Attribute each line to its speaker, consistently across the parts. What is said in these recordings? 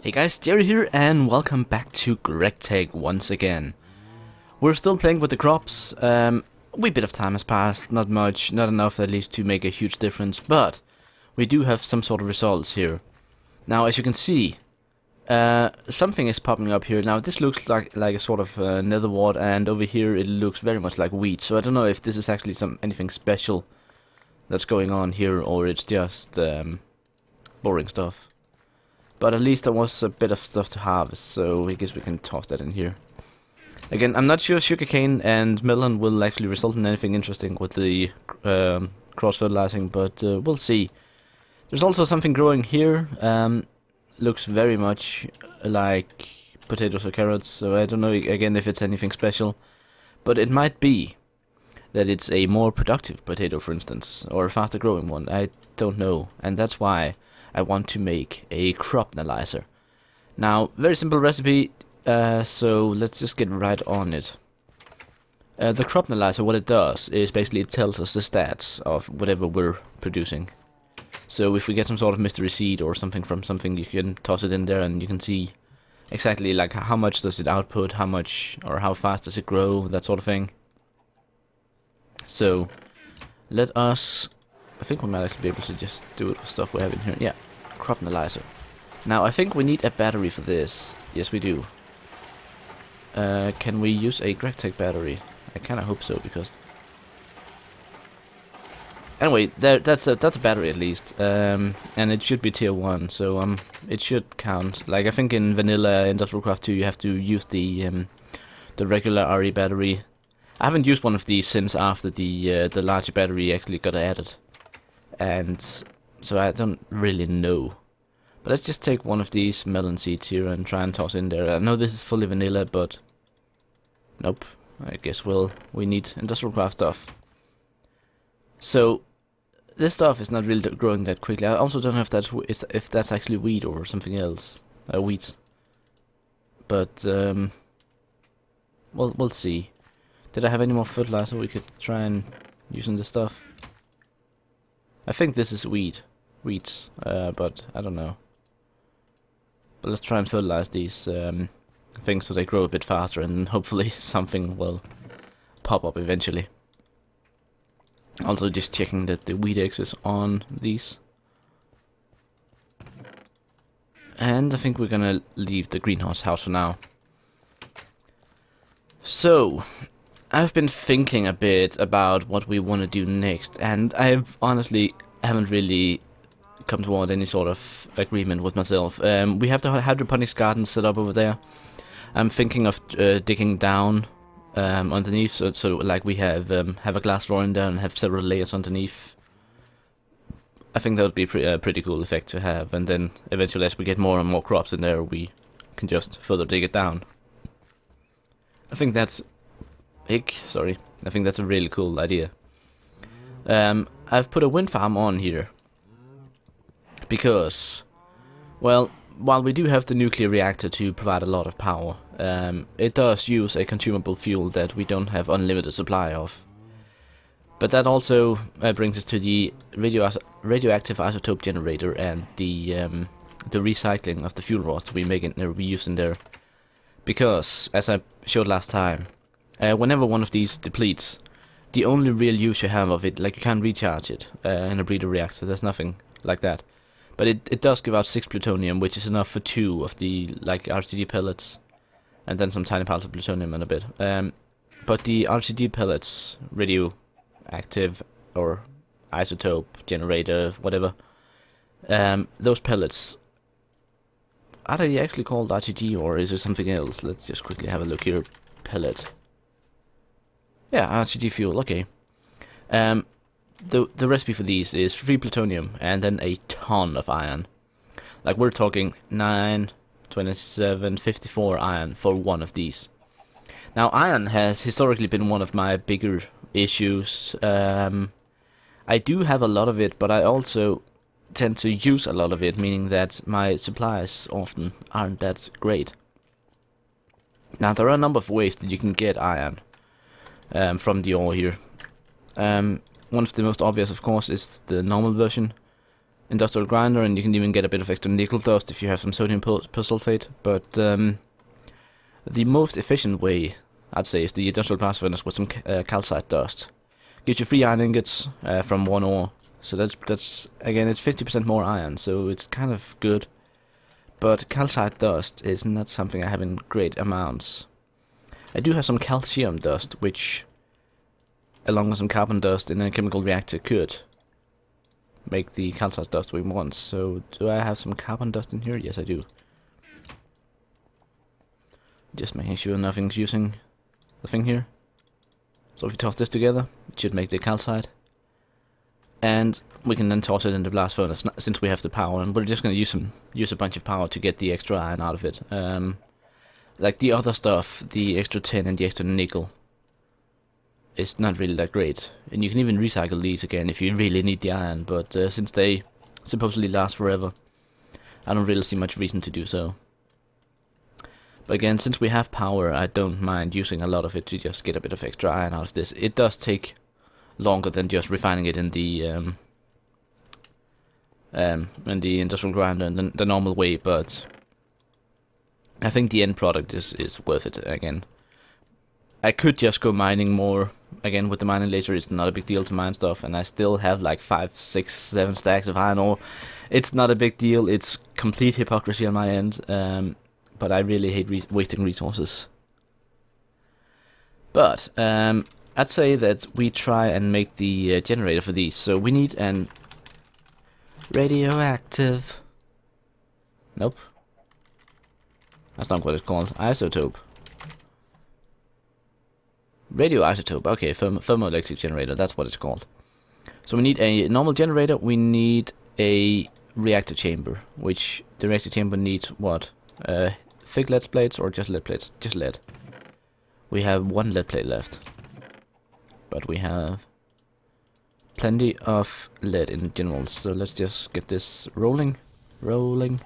Speaker 1: Hey guys, Jerry here and welcome back to GregTech once again. We're still playing with the crops. A wee bit of time has passed, not much, not enough at least to make a huge difference, but we do have some sort of results here. Now as you can see, something is popping up here. Now this looks like a sort of nether wart, and over here it looks very much like wheat, so I don't know if this is actually anything special that's going on here or it's just boring stuff. But at least there was a bit of stuff to harvest, so I guess we can toss that in here. Again, I'm not sure sugarcane and melon will actually result in anything interesting with the cross-fertilizing, but we'll see. There's also something growing here. Looks very much like potatoes or carrots, so I don't know again if it's anything special. But it might be that it's a more productive potato, for instance, or a faster growing one. I don't know, and that's why I want to make a crop analyzer. Now, very simple recipe, so let's just get right on it. The crop analyzer, what it does is basically it tells us the stats of whatever we're producing. So if we get some sort of mystery seed or something from something, you can toss it in there and you can see exactly like how much does it output, how much or how fast does it grow, that sort of thing. So let us, I think we might actually be able to just do it with stuff we have in here. Yeah, crop analyzer. Now I think we need a battery for this. Yes, we do. Can we use a GregTech battery? I kind of hope so, because anyway, that's a battery at least, and it should be tier 1, so it should count. Like I think in vanilla InventoryTweaks 2 you have to use the regular RE battery. I haven't used one of these since after the larger battery actually got added, and so I don't really know. But let's just take one of these melon seeds here and try and toss in there. I know this is fully vanilla, but nope. I guess we need InventoryTweaks stuff. So this stuff is not really growing that quickly. I also don't know if that's actually wheat or something else. Wheat. But we'll see. Did I have any more fertilizer we could try and use in this stuff? I think this is wheat, but I don't know. But let's try and fertilize these things so they grow a bit faster, and hopefully something will pop up eventually. Also just checking that the wheat X is on these. And I think we're gonna leave the greenhouse house for now. So, I've been thinking a bit about what we want to do next, and I honestly haven't really come toward any sort of agreement with myself. We have the hydroponics garden set up over there. I'm thinking of digging down underneath, so like we have a glass floor in there and have several layers underneath. I think that would be a pretty cool effect to have, and then eventually as we get more and more crops in there, we can just further dig it down. I think that's I think that's a really cool idea. I've put a wind farm on here because, well, while we do have the nuclear reactor to provide a lot of power, it does use a consumable fuel that we don't have unlimited supply of. But that also brings us to the radioactive isotope generator and the recycling of the fuel rods we use in there. Because, as I showed last time, whenever one of these depletes, the only real use you have of it, like you can't recharge it in a breeder reactor, there's nothing like that. But it does give out 6 plutonium, which is enough for 2 of the like RCD pellets, and then some tiny parts of plutonium and a bit. But the RCD pellets, radioactive or isotope generator, whatever, those pellets, are they actually called RTG or is it something else? Let's just quickly have a look here. Pellet. Yeah, RTG fuel, okay. The recipe for these is 3 plutonium and then a ton of iron. Like we're talking 9, 27, 54 iron for one of these. Now iron has historically been one of my bigger issues. I do have a lot of it, but I also tend to use a lot of it, meaning that my supplies often aren't that great. Now there are a number of ways that you can get iron from the ore here. One of the most obvious, of course, is the normal version. industrial grinder, and you can even get a bit of extra nickel dust if you have some sodium persulfate. But the most efficient way, I'd say, is the industrial blast furnace with some calcite dust. Gives you 3 iron ingots from 1 ore. So that's again, it's 50% more iron, so it's kind of good. But calcite dust is not something I have in great amounts. I do have some calcium dust, which, along with some carbon dust in a chemical reactor, could make the calcite dust we want. So, do I have some carbon dust in here? Yes, I do. Just making sure nothing's using the thing here. So if we toss this together, it should make the calcite. And we can then toss it in the blast furnace, since we have the power, and we're just going to use a bunch of power to get the extra iron out of it. Like the other stuff, the extra tin and the extra nickel, is not really that great. And you can even recycle these again if you really need the iron, but since they supposedly last forever, I don't really see much reason to do so. But again, since we have power, I don't mind using a lot of it to just get a bit of extra iron out of this. It does take longer than just refining it in the industrial grinder in the normal way, but I think the end product is worth it. Again, I could just go mining more. Again, with the mining laser, it's not a big deal to mine stuff, and I still have like 5, 6, 7 stacks of iron ore. It's not a big deal. It's complete hypocrisy on my end, but I really hate wasting resources. But I'd say that we try and make the generator for these. So we need an radioactive... Nope. That's not what it's called. Isotope. Radioisotope. Okay, thermoelectric generator. That's what it's called. So we need a normal generator. We need a reactor chamber. Which the reactor chamber needs what? Thick lead plates or just lead plates? Just lead. We have 1 lead plate left. But we have plenty of lead in general, so let's just get this rolling on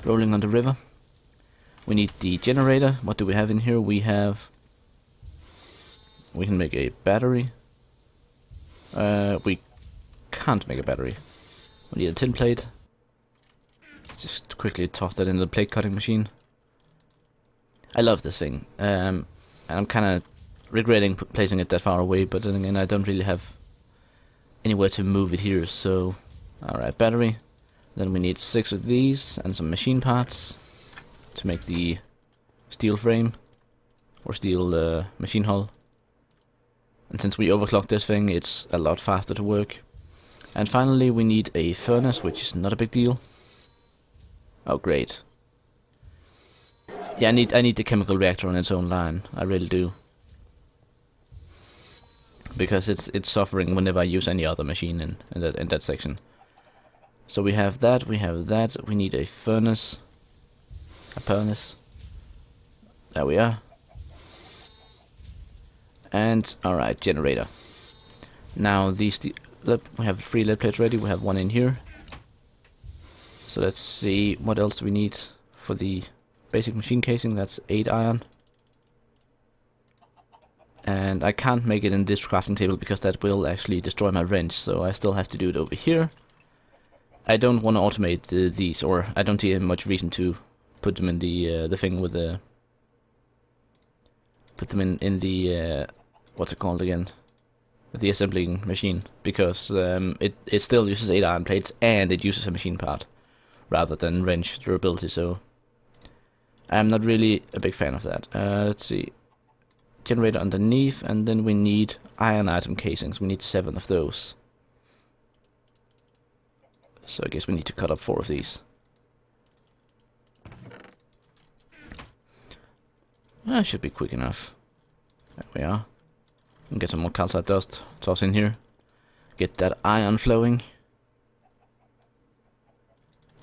Speaker 1: the river. We need the generator. What do we have in here? We can make a battery. We can't make a battery. We need a tin plate. Let's just quickly toss that into the plate cutting machine. I love this thing, and I'm kind of regretting placing it that far away, but then again, I don't really have anywhere to move it here, so... Alright, battery. Then we need 6 of these, and some machine parts to make the steel frame, or steel machine hull. And since we overclock this thing, it's a lot faster to work. And finally, we need a furnace, which is not a big deal. Oh, great. Yeah, I need the chemical reactor on its own line, I really do. Because it's suffering whenever I use any other machine in that section. So we have that, we need a furnace. A furnace. There we are. And, alright, generator. Now these, we have 3 lead plates ready, we have 1 in here. So let's see, what else do we need for the basic machine casing? That's 8 iron. And I can't make it in this crafting table because that will actually destroy my wrench, so I still have to do it over here. I don't want to automate these, or I don't see much reason to put them in the thing with the... Put them in the... what's it called again? The assembling machine, because it still uses 8 iron plates and it uses a machine part, rather than wrench durability, so... I'm not really a big fan of that. Let's see. Generator underneath, and then we need iron atom casings. We need 7 of those. So I guess we need to cut up 4 of these. That should be quick enough. There we are. And get some more calcite dust. Toss in here. Get that iron flowing.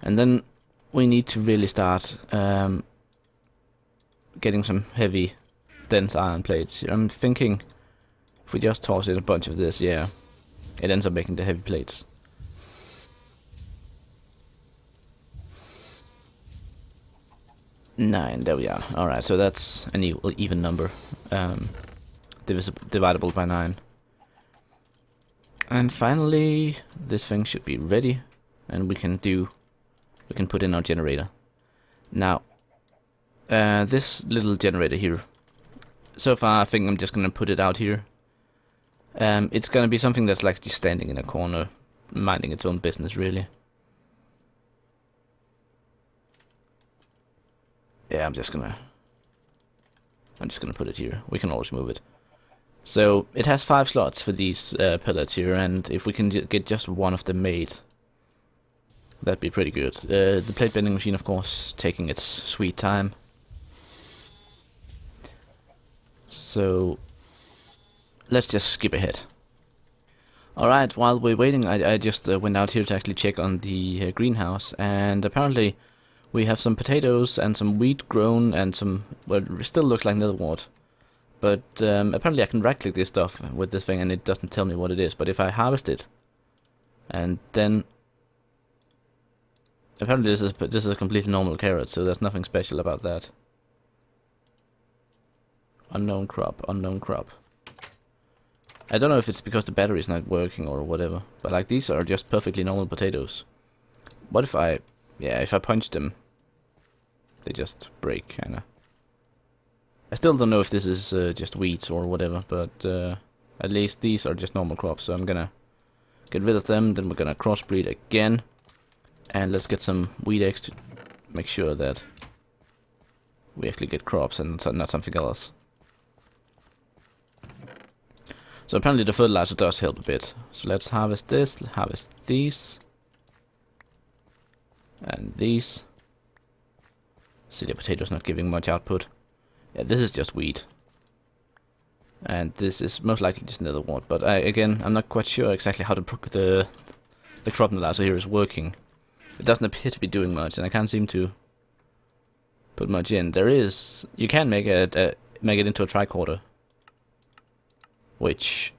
Speaker 1: And then we need to really start getting some heavy dense iron plates. I'm thinking if we just toss in a bunch of this, yeah, it ends up making the heavy plates. Nine, there we are. Alright, so that's an even number. Divisible by 9. And finally, this thing should be ready, and we can put in our generator. Now, this little generator here, so far I think I'm just gonna put it out here. It's gonna be something that's like just standing in a corner, minding its own business, really. Yeah, I'm just gonna put it here. We can always move it. So it has 5 slots for these pellets here, and if we can get just one of them made, that'd be pretty good. The plate bending machine, of course, taking its sweet time. So let's just skip ahead. Alright, while we're waiting, I just went out here to actually check on the greenhouse, and apparently we have some potatoes and some wheat grown and some, well, it still looks like netherwort. But apparently I can right click this stuff with this thing and it doesn't tell me what it is. But if I harvest it, and then apparently this is a completely normal carrot, so there's nothing special about that. Unknown crop, unknown crop. I don't know if it's because the battery's not working or whatever, but like these are just perfectly normal potatoes. What if I punch them, they just break, kinda. I still don't know if this is just wheat or whatever, but at least these are just normal crops, so I'm gonna get rid of them, then we're gonna crossbreed again, and let's get some wheat eggs to make sure that we actually get crops and not something else. So apparently the fertilizer does help a bit. So let's harvest this, harvest these, and these. Silly potatoes not giving much output. Yeah, this is just wheat. And this is most likely just netherwort, but I'm not quite sure exactly how the crop analyzer here is working. It doesn't appear to be doing much, and I can't seem to put much in. You can make it into a tricorder, which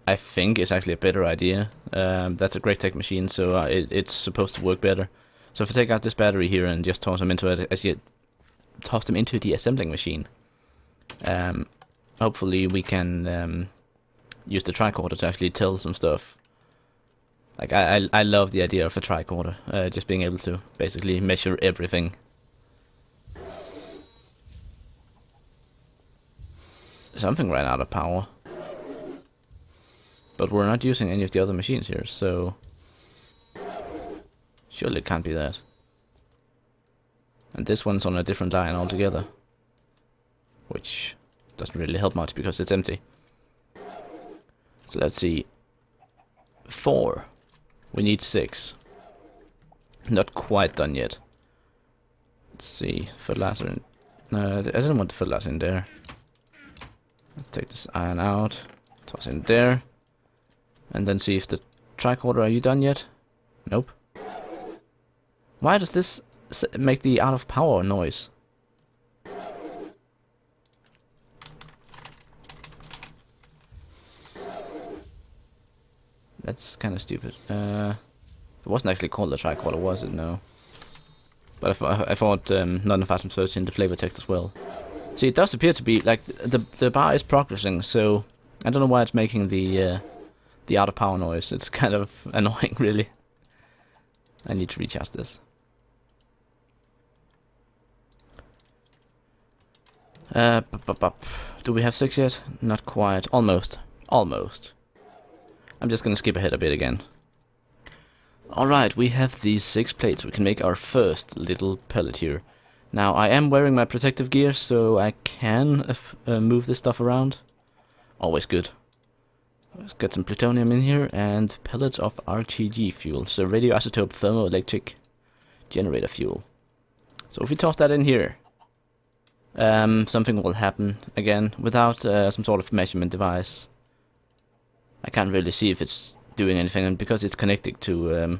Speaker 1: I think is actually a better idea. That's a GregTech machine, so it's supposed to work better. So if I take out this battery here and just toss them into the assembling machine, hopefully we can use the tricorder to actually tell some stuff. Like I love the idea of a tricorder, just being able to basically measure everything. Something ran out of power, but we're not using any of the other machines here, so surely it can't be that. And this one's on a different line altogether, which doesn't really help much because it's empty. So let's see. 4. We need 6. Not quite done yet. Let's see. Fertilizer in. No, I didn't want the fertilizer in there. Let's take this iron out. Toss in there. And then see if the tricorder. Are you done yet? Nope. Why does this make the out of power noise? That's kind of stupid. It wasn't actually called a tricorder, was it? No. But I thought none of us searched in the flavor text as well. See, it does appear to be like the bar is progressing, so I don't know why it's making the out of power noise. It's kind of annoying, really. I need to recharge this. Do we have 6 yet? Not quite. Almost. Almost. I'm just gonna skip ahead a bit again. Alright, we have these 6 plates. We can make our first little pellet here. Now, I am wearing my protective gear, so I can move this stuff around. Always good. Let's get some plutonium in here, and pellets of RTG fuel. So radioisotope thermoelectric generator fuel. So if we toss that in here, something will happen again without some sort of measurement device. I can't really see if it's doing anything, and because it's connected to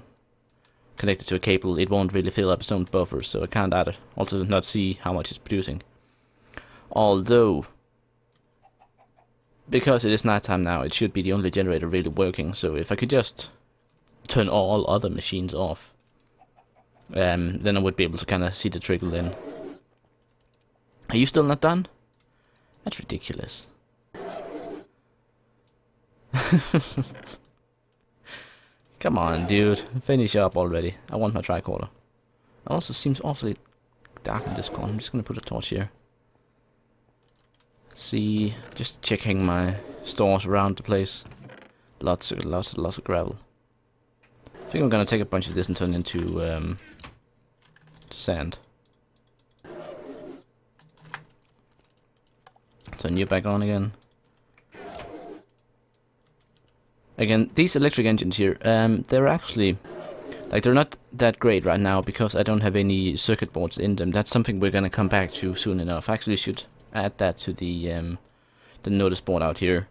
Speaker 1: a cable, it won't really fill up its own buffer, so I can't also not see how much it's producing. Although, because it is nighttime now, it should be the only generator really working. So if I could just turn all other machines off, then I would be able to kind of see the trickle in. Are you still not done? That's ridiculous. Come on, dude. Finish up already. I want my tricorder. It also seems awfully dark in this corner. I'm just gonna put a torch here. Let's see. Just checking my stores around the place. Lots of gravel. I think I'm gonna take a bunch of this and turn it into sand. Turn you back on again. Again, these electric engines here, they're actually, like, they're not that great right now because I don't have any circuit boards in them. That's something we're gonna come back to soon enough. I actually should add that to the notice board out here.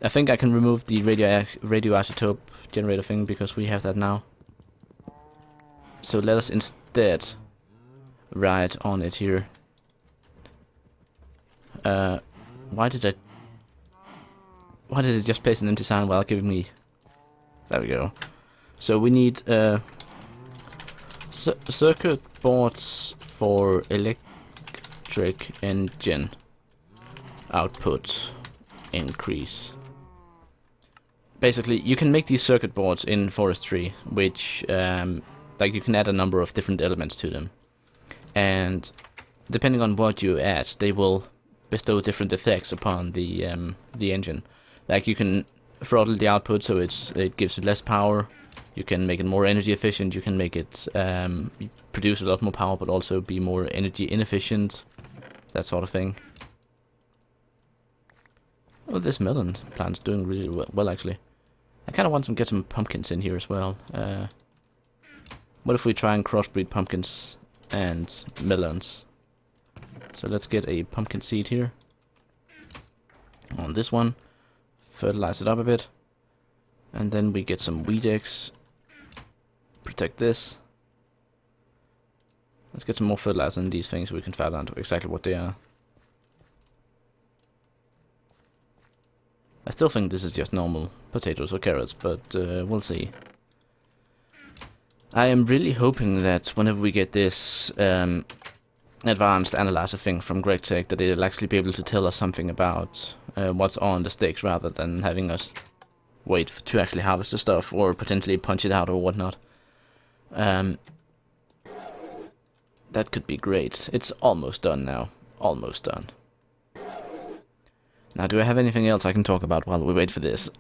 Speaker 1: I think I can remove the radioisotope generator thing because we have that now. So let us instead write on it here. Why did it just place an empty sign while giving me... There we go. So we need circuit boards for electric engine output increase. Basically, you can make these circuit boards in Forestry, which like you can add a number of different elements to them, and depending on what you add, they will bestow different effects upon the engine. Like you can throttle the output so it gives it less power. You can make it more energy efficient. You can make it produce a lot more power, but also be more energy inefficient. That sort of thing. Oh, this melon plant's doing really well actually. I kind of want to get some pumpkins in here as well. What if we try and crossbreed pumpkins and melons? So let's get a pumpkin seed here. On this one. Fertilize it up a bit. And then we get some wheat eggs. Protect this. Let's get some more fertilizer in these things so we can find out exactly what they are. I still think this is just normal potatoes or carrots, but we'll see. I am really hoping that whenever we get this advanced analyzer thing from GregTech, that it'll actually be able to tell us something about what's on the sticks rather than having us wait to actually harvest the stuff or potentially punch it out or whatnot. That could be great. It's almost done now. Almost done. Now, do I have anything else I can talk about while we wait for this?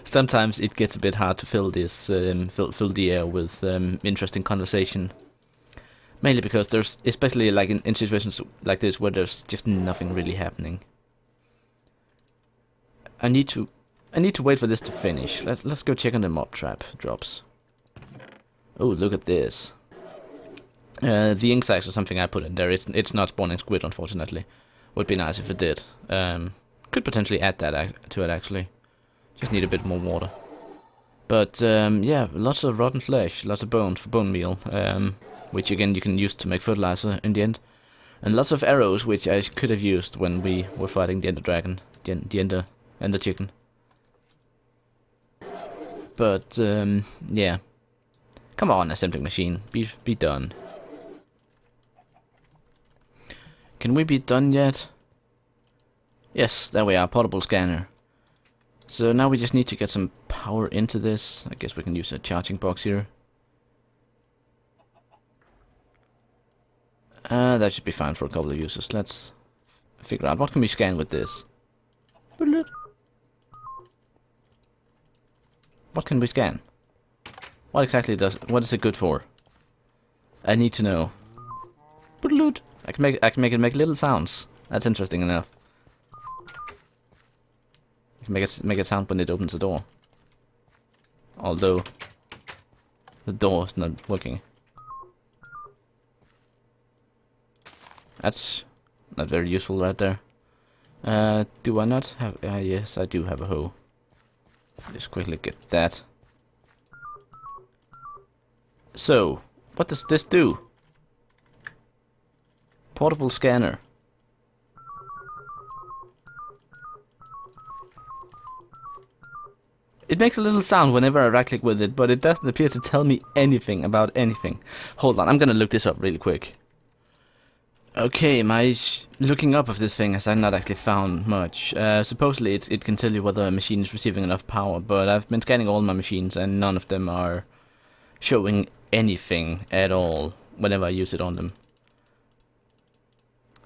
Speaker 1: Sometimes it gets a bit hard to fill this, fill the air with interesting conversation. Mainly because there's, especially like in situations like this where there's just nothing really happening. I need to wait for this to finish. Let's go check on the mob trap drops. Oh, look at this. The ink sacs or something I put in there. It's not spawning squid, unfortunately. Would be nice if it did. Could potentially add that to it actually. Just need a bit more water. But yeah, lots of rotten flesh, lots of bones for bone meal, which again you can use to make fertilizer in the end. And lots of arrows, which I could have used when we were fighting the Ender Dragon, the Ender Chicken. But yeah, come on, assembling machine, be done. Can we be done yet? Yes, there we are, portable scanner. So now we just need to get some power into this. I guess we can use a charging box here. That should be fine for a couple of uses. Let's figure out what can we scan with this. What can we scan? What exactly what is it good for? I need to know. I can make it make little sounds. That's interesting enough. I can make it sound when it opens the door. Although the door is not working. That's not very useful right there. Do I not have... yes, I do have a hoe. Just quickly get that. So, what does this do? Portable scanner. It makes a little sound whenever I right click with it, but it doesn't appear to tell me anything about anything. Hold on, I'm gonna look this up really quick. Okay, my looking up of this thing has not actually found much. Supposedly it can tell you whether a machine is receiving enough power, but I've been scanning all my machines and none of them are showing anything at all whenever I use it on them.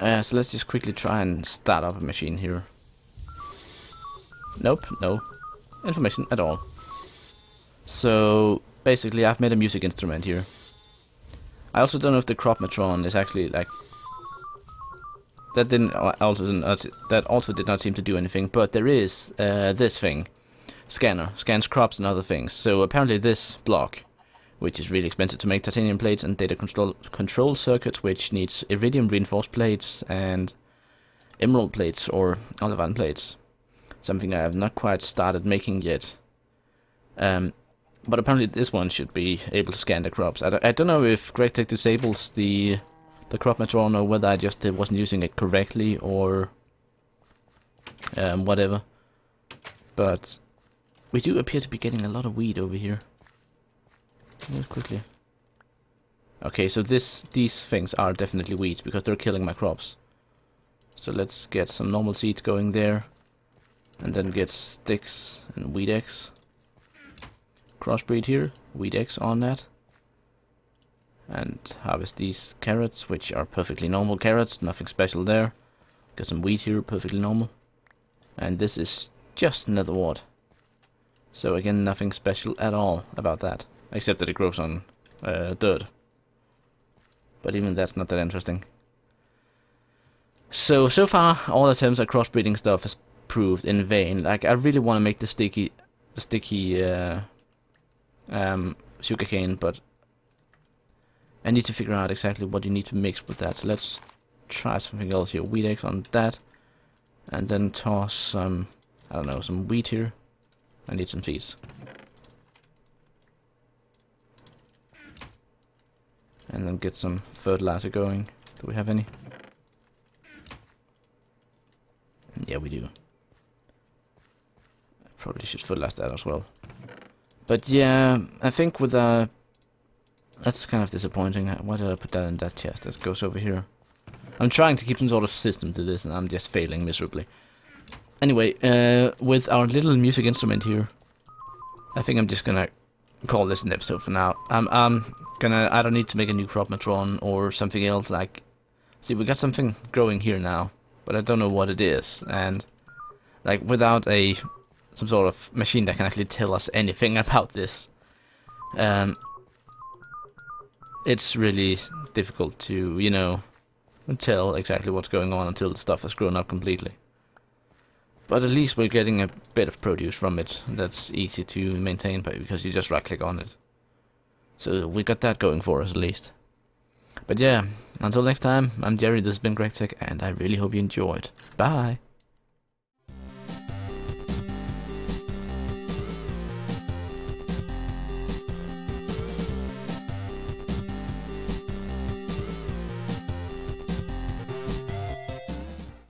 Speaker 1: So let's just quickly try and start up a machine here. Nope, no information at all. So basically I've made a music instrument here. I also don't know if the crop matron is actually like... That also did not seem to do anything, but there is this thing. Scanner. Scans crops and other things. So apparently this block, which is really expensive to make, titanium plates and data control circuits, which needs iridium reinforced plates and emerald plates or olivine plates. Something I have not quite started making yet. But apparently this one should be able to scan the crops. I don't know if GregTech disables the crop matron or whether I just wasn't using it correctly or whatever. But we do appear to be getting a lot of wheat over here. Just quickly. Okay, so these things are definitely weeds because they're killing my crops. So let's get some normal seeds going there. And then get sticks and wheat eggs. Crossbreed here, wheat eggs on that. And harvest these carrots, which are perfectly normal carrots, nothing special there. Got some wheat here, perfectly normal. And this is just another wart. So again, nothing special at all about that. Except that it grows on dirt. But even that's not that interesting. So far, all attempts at crossbreeding stuff has proved in vain. Like, I really want to make the sticky sugarcane, but I need to figure out exactly what you need to mix with that. So let's try something else here. Wheat eggs on that. And then toss some, I don't know, some wheat here. I need some seeds. And then get some fertilizer going. Do we have any? Yeah, we do. I probably should fertilize that as well. But yeah, I think with that's kind of disappointing. Why did I put that in that chest? That goes over here. I'm trying to keep some sort of system to this and I'm just failing miserably. Anyway, with our little music instrument here, I think I'm just gonna call this an episode for now. I don't need to make a new crop matron or something else. Like, see, we got something growing here now, but I don't know what it is. And like, without some sort of machine that can actually tell us anything about this, it's really difficult to, you know, tell exactly what's going on until the stuff has grown up completely. But at least we're getting a bit of produce from it that's easy to maintain because you just right click on it. So we got that going for us at least. But yeah, until next time, I'm Jerry, this has been GregTech, and I really hope you enjoyed. Bye!